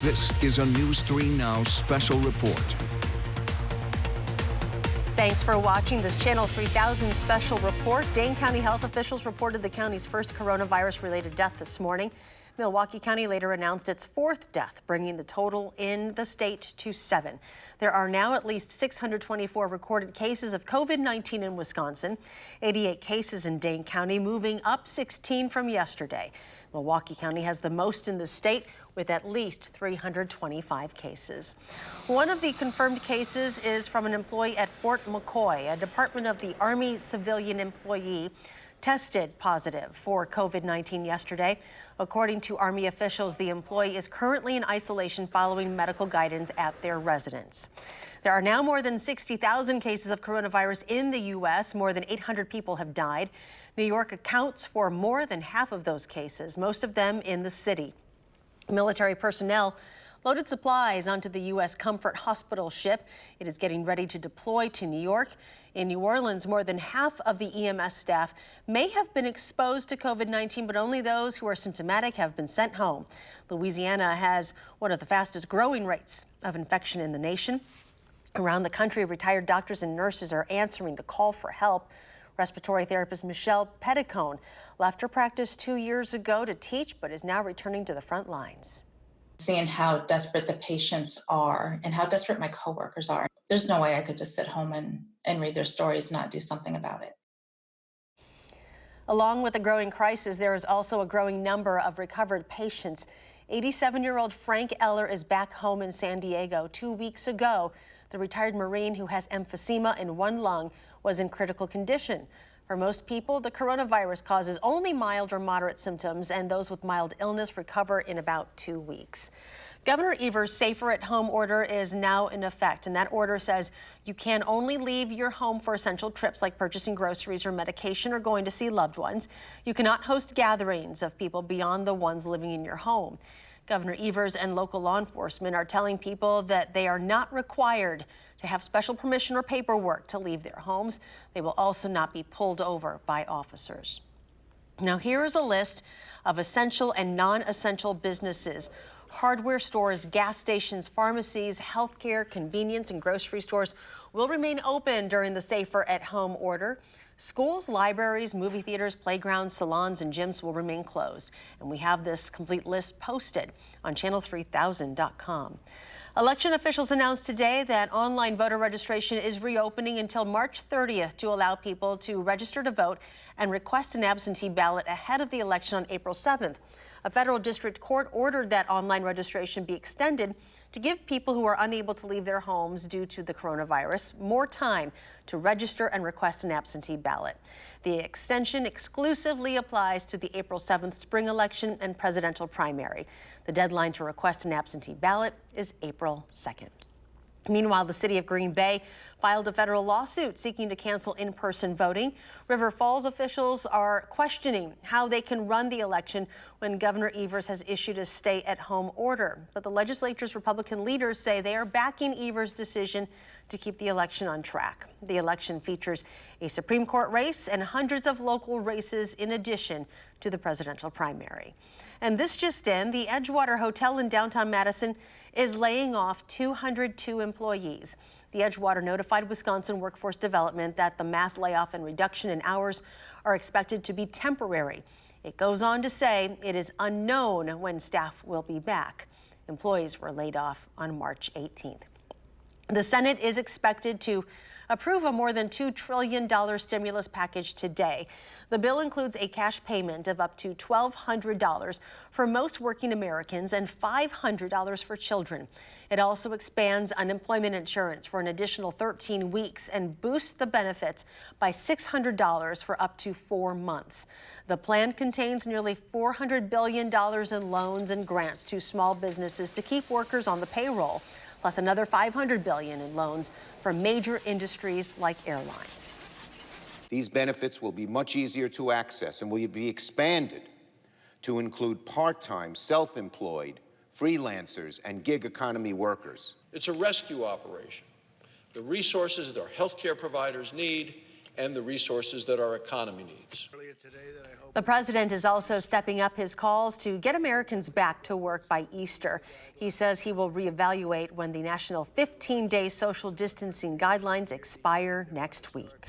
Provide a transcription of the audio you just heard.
This is a News 3 Now special report. Thanks for watching this Channel 3000 special report. Dane County health officials reported the county's first coronavirus-related death this morning. Milwaukee County later announced its fourth death, bringing the total in the state to 7. There are now at least 624 recorded cases of COVID-19 in Wisconsin, 88 cases in Dane County, moving up 16 from yesterday. Milwaukee County has the most in the state, with at least 325 cases. One of the confirmed cases is from an employee at Fort McCoy. A Department of the Army civilian employee tested positive for COVID-19 yesterday. According to Army officials, the employee is currently in isolation following medical guidance at their residence. There are now more than 60,000 cases of coronavirus in the U.S. More than 800 people have died. New York accounts for more than half of those cases, most of them in the city. Military personnel loaded supplies onto the U.S. Comfort Hospital ship. It is getting ready to deploy to New York. In New Orleans, more than half of the EMS staff may have been exposed to COVID-19, but only those who are symptomatic have been sent home. Louisiana has one of the fastest growing rates of infection in the nation. Around the country, retired doctors and nurses are answering the call for help. Respiratory therapist Michelle Petticone left her practice 2 years ago to teach, but is now returning to the front lines. Seeing how desperate the patients are and how desperate my coworkers are, there's no way I could just sit home and read their stories and not do something about it. Along with the growing crisis, there is also a growing number of recovered patients. 87-year-old Frank Eller is back home in San Diego. 2 weeks ago, the retired Marine who has emphysema in one lung was in critical condition. For most people, the coronavirus causes only mild or moderate symptoms, and those with mild illness recover in about 2 weeks. Governor Evers' safer-at-home order is now in effect, and that order says you can only leave your home for essential trips like purchasing groceries or medication or going to see loved ones. You cannot host gatherings of people beyond the ones living in your home. Governor Evers and local law enforcement are telling people that they are not required to have special permission or paperwork to leave their homes. They will also not be pulled over by officers. Now, here is a list of essential and non-essential businesses. Hardware stores, gas stations, pharmacies, healthcare, convenience, and grocery stores will remain open during the safer-at-home order. Schools, libraries, movie theaters, playgrounds, salons, and gyms will remain closed. And we have this complete list posted on channel3000.com. Election officials announced today that online voter registration is reopening until March 30th to allow people to register to vote and request an absentee ballot ahead of the election on April 7th. A federal district court ordered that online registration be extended to give people who are unable to leave their homes due to the coronavirus more time to register and request an absentee ballot. The extension exclusively applies to the April 7th spring election and presidential primary. The deadline to request an absentee ballot is April 2nd. Meanwhile, the city of Green Bay filed a federal lawsuit seeking to cancel in-person voting. River Falls officials are questioning how they can run the election when Governor Evers has issued a stay-at-home order. But the legislature's Republican leaders say they are backing Evers' decision to keep the election on track. The election features a Supreme Court race and hundreds of local races in addition to the presidential primary. And this just in, the Edgewater Hotel in downtown Madison is laying off 202 employees. The Edgewater notified Wisconsin Workforce Development that the mass layoff and reduction in hours are expected to be temporary. It goes on to say it is unknown when staff will be back. Employees were laid off on March 18th. The Senate is expected to approve a more than $2 trillion stimulus package today. The bill includes a cash payment of up to $1,200 for most working Americans and $500 for children. It also expands unemployment insurance for an additional 13 weeks and boosts the benefits by $600 for up to 4 months. The plan contains nearly $400 billion in loans and grants to small businesses to keep workers on the payroll, plus another $500 billion in loans for major industries like airlines. These benefits will be much easier to access and will be expanded to include part-time, self-employed, freelancers, and gig economy workers. It's a rescue operation. The resources that our healthcare providers need and the resources that our economy needs. The president is also stepping up his calls to get Americans back to work by Easter. He says he will reevaluate when the national 15-day social distancing guidelines expire next week.